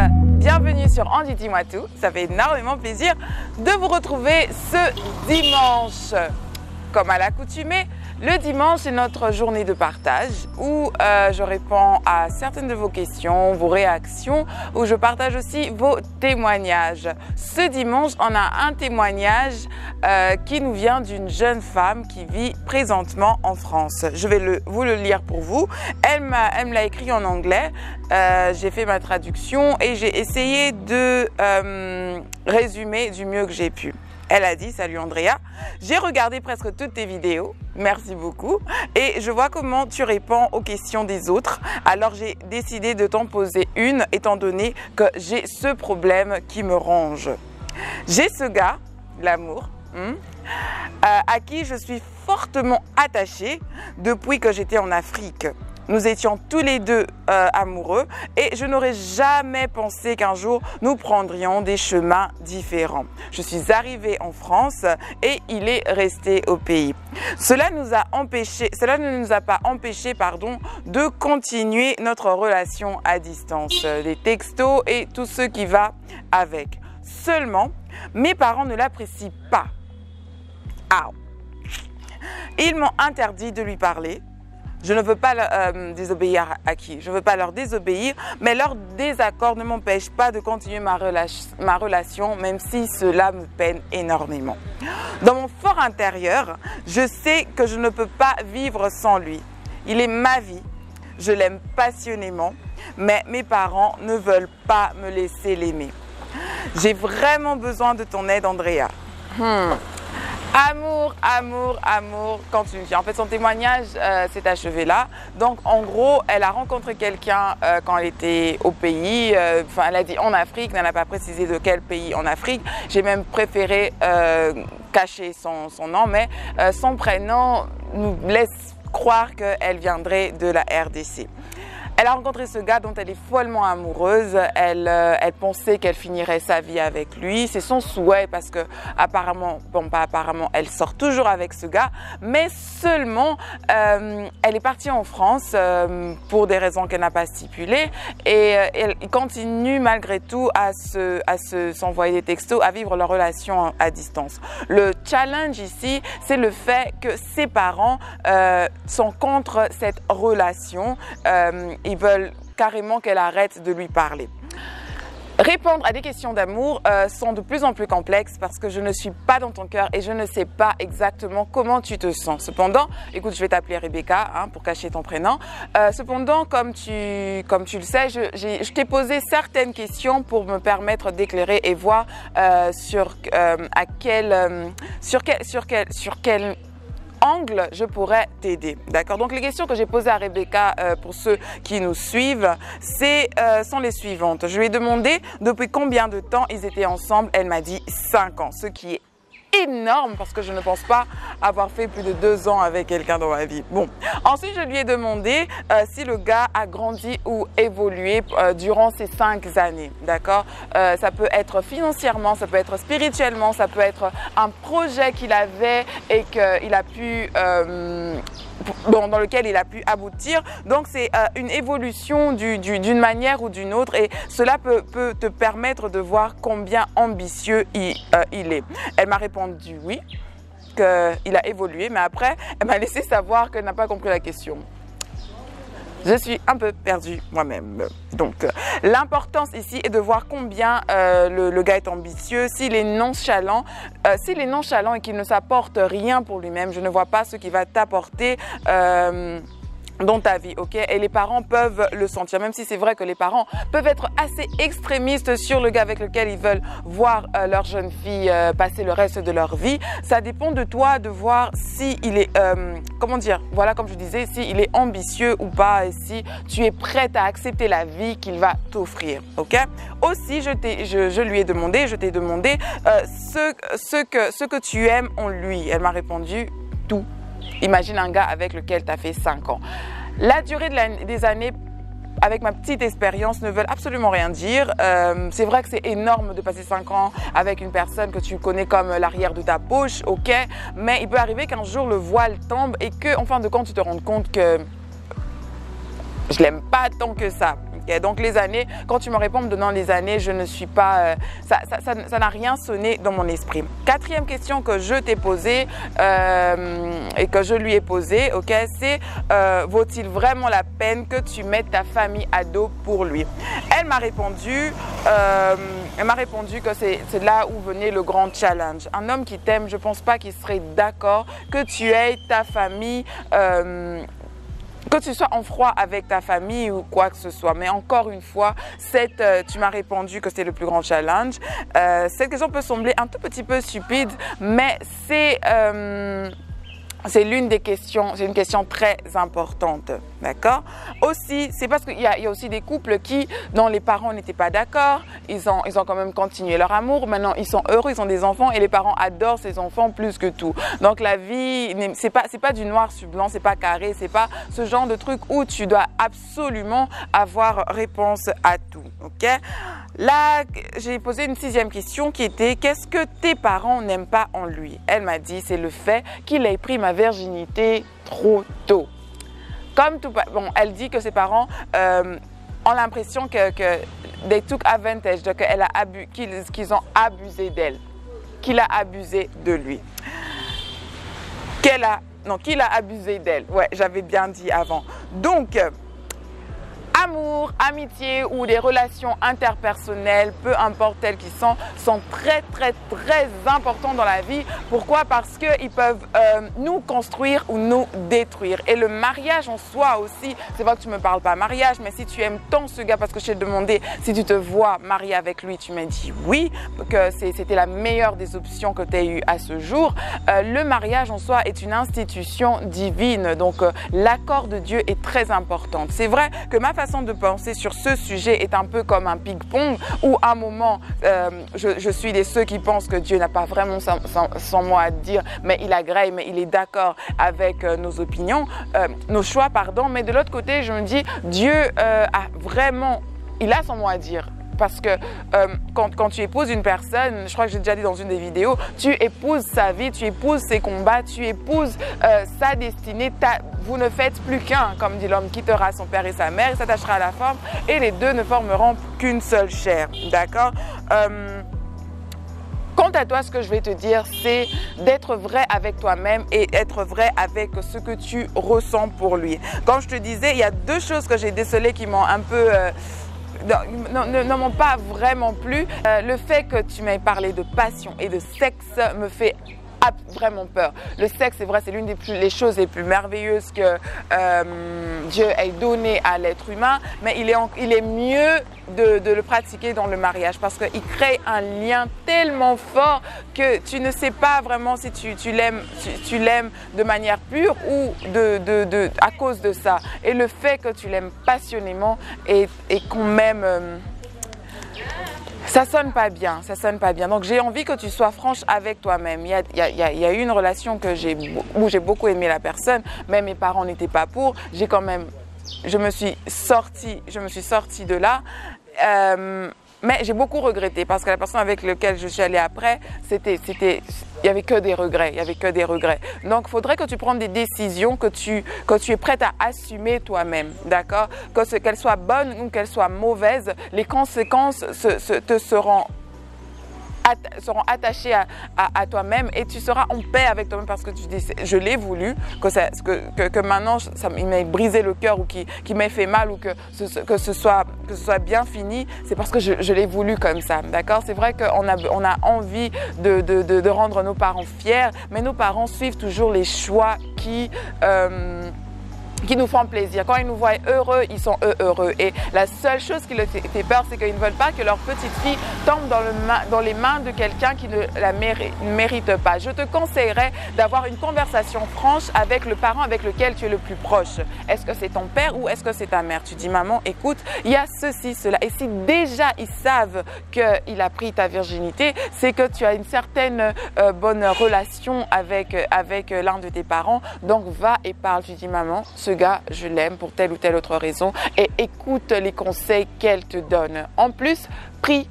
bienvenue sur Andy Dis-moi tout. Ça fait énormément plaisir de vous retrouver ce dimanche. Comme à l'accoutumée, le dimanche est notre journée de partage où je réponds à certaines de vos questions, vos réactions, où je partage aussi vos témoignages. Ce dimanche, on a un témoignage qui nous vient d'une jeune femme qui vit présentement en France. Je vais vous le lire pour vous. Elle me l'a écrit en anglais. J'ai fait ma traduction et j'ai essayé de résumer du mieux que j'ai pu. Elle a dit « Salut Andrea, j'ai regardé presque toutes tes vidéos, merci beaucoup, et je vois comment tu réponds aux questions des autres. Alors j'ai décidé de t'en poser une étant donné que j'ai ce problème qui me ronge. J'ai ce gars, l'amour, à qui je suis fortement attachée depuis que j'étais en Afrique. Nous étions tous les deux amoureux et je n'aurais jamais pensé qu'un jour nous prendrions des chemins différents. Je suis arrivée en France et il est resté au pays. Cela ne nous a pas empêché de continuer notre relation à distance, les textos et tout ce qui va avec. Seulement, mes parents ne l'apprécient pas. Ils m'ont interdit de lui parler. Je ne veux pas désobéir à qui? Je ne veux pas leur désobéir, mais leur désaccord ne m'empêche pas de continuer ma relation, même si cela me peine énormément. Dans mon fort intérieur, je sais que je ne peux pas vivre sans lui. Il est ma vie, je l'aime passionnément, mais mes parents ne veulent pas me laisser l'aimer. J'ai vraiment besoin de ton aide, Andrea. Amour, amour, amour, quand une fille. En fait, son témoignage s'est achevé là. Donc, en gros, elle a rencontré quelqu'un quand elle était au pays. Elle a dit en Afrique, mais elle n'a pas précisé de quel pays en Afrique. J'ai même préféré cacher son nom, mais son prénom nous laisse croire qu'elle viendrait de la RDC. Elle a rencontré ce gars dont elle est follement amoureuse. Elle pensait qu'elle finirait sa vie avec lui. C'est son souhait parce que apparemment, bon pas apparemment, elle sort toujours avec ce gars. Mais seulement, elle est partie en France pour des raisons qu'elle n'a pas stipulées. Et elle continue malgré tout à s'envoyer des textos, à vivre leur relation à distance. Le challenge ici, c'est le fait que ses parents sont contre cette relation. Ils veulent carrément qu'elle arrête de lui parler. Répondre à des questions d'amour sont de plus en plus complexes parce que je ne suis pas dans ton cœur et je ne sais pas exactement comment tu te sens. Cependant, écoute, je vais t'appeler Rebecca pour cacher ton prénom. Cependant, comme tu le sais, je t'ai posé certaines questions pour me permettre d'éclairer et voir sur quel angle je pourrais t'aider. D'accord? Donc les questions que j'ai posées à Rebecca pour ceux qui nous suivent, sont les suivantes. Je lui ai demandé depuis combien de temps ils étaient ensemble. Elle m'a dit 5 ans, ce qui est énorme parce que je ne pense pas avoir fait plus de 2 ans avec quelqu'un dans ma vie. Bon, ensuite je lui ai demandé si le gars a grandi ou évolué durant ces 5 années, d'accord? Ça peut être financièrement, ça peut être spirituellement, ça peut être un projet qu'il avait et qu'il a pu dans lequel il a pu aboutir. Donc c'est une évolution d'une manière ou d'une autre et cela peut te permettre de voir combien ambitieux il est. Elle m'a répondu oui, qu'il a évolué, mais après elle m'a laissé savoir qu'elle n'a pas compris la question. Je suis un peu perdue moi-même. Donc, l'importance ici est de voir combien le gars est ambitieux, s'il est nonchalant. S'il est nonchalant et qu'il ne s'apporte rien pour lui-même, je ne vois pas ce qu'il va t'apporter dans ta vie, ok? Et les parents peuvent le sentir, même si c'est vrai que les parents peuvent être assez extrémistes sur le gars avec lequel ils veulent voir leur jeune fille passer le reste de leur vie. Ça dépend de toi de voir si il est, comment dire, voilà, comme je disais, si il est ambitieux ou pas et si tu es prête à accepter la vie qu'il va t'offrir, ok? Aussi, je lui ai demandé, je t'ai demandé ce que tu aimes en lui. Elle m'a répondu tout. Imagine un gars avec lequel tu as fait 5 ans. La durée des années, avec ma petite expérience, ne veulent absolument rien dire. C'est vrai que c'est énorme de passer 5 ans avec une personne que tu connais comme l'arrière de ta poche, ok? Mais il peut arriver qu'un jour le voile tombe et que, en fin de compte, tu te rendes compte que je l'aime pas tant que ça. Okay? Donc les années, quand tu me réponds me donnant les années, je ne suis pas, ça n'a rien sonné dans mon esprit. Quatrième question que je t'ai posée et que je lui ai posée, ok, c'est vaut-il vraiment la peine que tu mettes ta famille à dos pour lui? Elle m'a répondu que c'est là où venait le grand challenge. Un homme qui t'aime, je ne pense pas qu'il serait d'accord que tu aies ta famille que tu sois en froid avec ta famille ou quoi que ce soit. Mais encore une fois, tu m'as répondu que c'est le plus grand challenge. Cette question peut sembler un tout petit peu stupide, mais c'est l'une des questions, c'est une question très importante, d'accord? Aussi, c'est parce qu'il y a aussi des couples dont les parents n'étaient pas d'accord, ils ont quand même continué leur amour, maintenant ils sont heureux, ils ont des enfants et les parents adorent ces enfants plus que tout. Donc la vie, c'est pas du noir sur blanc, c'est pas carré, c'est pas ce genre de truc où tu dois absolument avoir réponse à tout, ok? Là, j'ai posé une sixième question qui était « Qu'est-ce que tes parents n'aiment pas en lui ?» Elle m'a dit « C'est le fait qu'il ait pris ma virginité trop tôt. » Comme tout, bon, elle dit que ses parents ont l'impression que they took advantage, qu'ils ont abusé d'elle, qu'il a abusé de lui. Qu'il a abusé d'elle. Ouais, j'avais bien dit avant. Donc, amour, amitié ou des relations interpersonnelles, peu importe telles qu'ils sont très importants dans la vie. Pourquoi? Parce qu'ils peuvent nous construire ou nous détruire. Et le mariage en soi aussi, c'est vrai que tu ne me parles pas mariage, mais si tu aimes tant ce gars, parce que je t'ai demandé si tu te vois marier avec lui, tu m'as dit oui, que c'était la meilleure des options que tu as eues à ce jour. Le mariage en soi est une institution divine, donc l'accord de Dieu est très important. C'est vrai que ma façon de penser sur ce sujet est un peu comme un ping-pong où à un moment je suis de ceux qui pensent que Dieu n'a pas vraiment son mot à dire, mais il agrée, mais il est d'accord avec nos opinions, nos choix, pardon. Mais de l'autre côté, je me dis Dieu il a son mot à dire. Parce que quand tu épouses une personne, je crois que j'ai déjà dit dans une des vidéos, tu épouses sa vie, tu épouses ses combats, tu épouses sa destinée. Vous ne faites plus qu'un, comme dit l'homme, quittera son père et sa mère, il s'attachera à la femme et les deux ne formeront qu'une seule chair. D'accord? Quant à toi, ce que je vais te dire, c'est d'être vrai avec toi-même et être vrai avec ce que tu ressens pour lui. Comme je te disais, il y a deux choses que j'ai décelées qui m'ont un peu... ne m'ont pas vraiment plu. Le fait que tu m'aies parlé de passion et de sexe me fait vraiment peur. Le sexe, c'est vrai, c'est l'une des choses les plus merveilleuses que Dieu ait donné à l'être humain, mais il est mieux de le pratiquer dans le mariage parce qu'il crée un lien tellement fort que tu ne sais pas vraiment si tu l'aimes de manière pure ou à cause de ça. Et le fait que tu l'aimes passionnément et qu'on m'aime... ça sonne pas bien, ça sonne pas bien. Donc j'ai envie que tu sois franche avec toi-même. Il y a eu une relation où j'ai beaucoup aimé la personne, mais mes parents n'étaient pas pour. Je me suis sortie de là. Mais j'ai beaucoup regretté parce que la personne avec laquelle je suis allée après, il y avait que des regrets, Donc, il faudrait que tu prennes des décisions que tu es prête à assumer toi-même, d'accord? Qu'elles soient bonnes ou qu'elles soient mauvaises, les conséquences te seront attachées à toi-même et tu seras en paix avec toi-même parce que tu dis je l'ai voulu, que maintenant il m'ait brisé le cœur ou qu'il m'ait fait mal ou que ce soit bien fini, c'est parce que je l'ai voulu comme ça, d'accord? C'est vrai qu'on a envie de rendre nos parents fiers, mais nos parents suivent toujours les choix qui nous font plaisir. Quand ils nous voient heureux, ils sont heureux. Et la seule chose qui leur fait peur, c'est qu'ils ne veulent pas que leur petite fille tombe dans les mains de quelqu'un qui ne la mérite pas. Je te conseillerais d'avoir une conversation franche avec le parent avec lequel tu es le plus proche. Est-ce que c'est ton père ou est-ce que c'est ta mère? Tu dis, maman, écoute, il y a ceci, cela. Et si déjà ils savent qu'il a pris ta virginité, c'est que tu as une certaine bonne relation avec l'un de tes parents. Donc, va et parle. Tu dis, maman, ce gars, je l'aime pour telle ou telle autre raison et écoute les conseils qu'elle te donne. En plus, prie.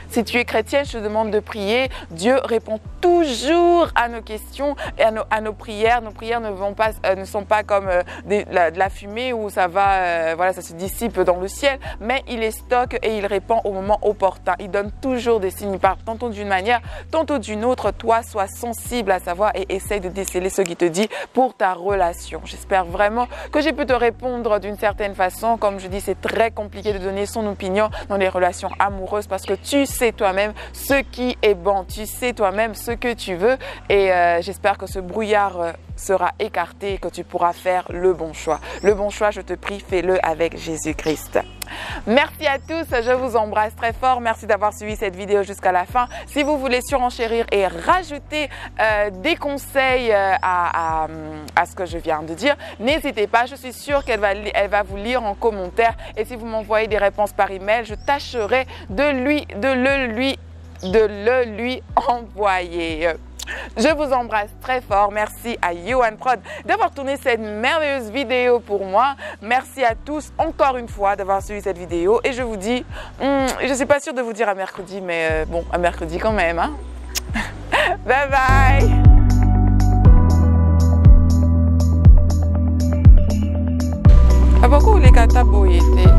Si tu es chrétienne, je te demande de prier. Dieu répond toujours à nos questions et à nos prières. Nos prières ne sont pas comme de la fumée où ça va, voilà, ça se dissipe dans le ciel, mais il les stocke et il répond au moment opportun. Il donne toujours des signes, tantôt d'une manière, tantôt d'une autre. Toi, sois sensible à sa voix et essaye de déceler ce qu'il te dit pour ta relation. J'espère vraiment que j'ai pu te répondre d'une certaine façon. Comme je dis, c'est très compliqué de donner son opinion dans les relations amoureuses parce que tu sais toi-même ce qui est bon. Tu sais toi-même ce que tu veux et j'espère que ce brouillard sera écarté et que tu pourras faire le bon choix. Le bon choix, je te prie, fais-le avec Jésus-Christ. Merci à tous, je vous embrasse très fort. Merci d'avoir suivi cette vidéo jusqu'à la fin. Si vous voulez surenchérir et rajouter des conseils à ce que je viens de dire, n'hésitez pas. Je suis sûre qu'elle va vous lire en commentaire. Et si vous m'envoyez des réponses par email, je tâcherai de le lui envoyer. Je vous embrasse très fort. Merci à Yohan Prod d'avoir tourné cette merveilleuse vidéo pour moi. Merci à tous encore une fois d'avoir suivi cette vidéo. Et je vous dis, je ne suis pas sûre de vous dire à mercredi, mais bon, à mercredi quand même. Hein? Bye bye. Ah, pourquoi les kata boyete?